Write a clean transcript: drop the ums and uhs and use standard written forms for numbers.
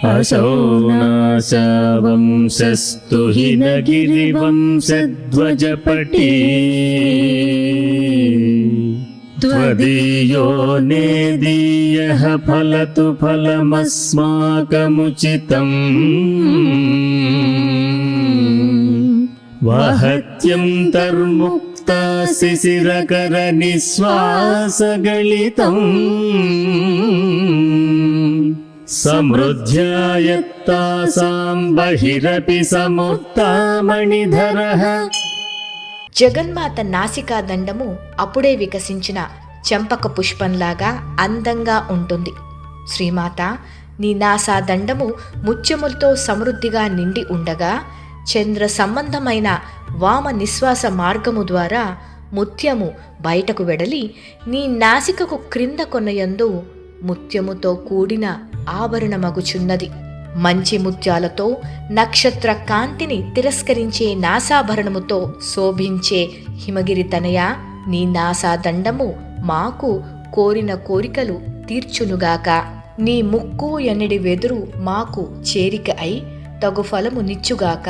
అశౌనాశవంశస్తు హినగిరివంశధ్వజపటి త్వదీయో నేదీయః ఫలతు ఫలమస్మాకముచితం వహత్యంతర్ముక్త శిశిరకర నిశ్వాసగళితం సమృద్ధ్యాయత్తాసాం బహిరపి సముత్తామణిధరః. జగన్మాత నాసికా దండము అప్పుడే వికసించిన చెంపక పుష్పంలాగా అందంగా ఉంటుంది. శ్రీమాత, నీ నాసా దండము ముత్యములతో సమృద్ధిగా నిండి ఉండగా చంద్ర సంబంధమైన వామ నిశ్వాస మార్గము ద్వారా ముత్యము బయటకు వెడలి నీ నాసికకు క్రింద కొనయందు ముత్యముతో కూడిన ఆభరణమగుచున్నది. మంచి ముత్యాలతో నక్షత్ర కాంతిని తిరస్కరించే నాసాభరణముతో శోభించే హిమగిరి తనయ, నీ నాసా దండము మాకు కోరిన కోరికలు తీర్చునుగాక. నీ ముక్కు ఎన్నడి వెదురు మాకు చేరిక అయి తగు ఫలము నిచ్చుగాక.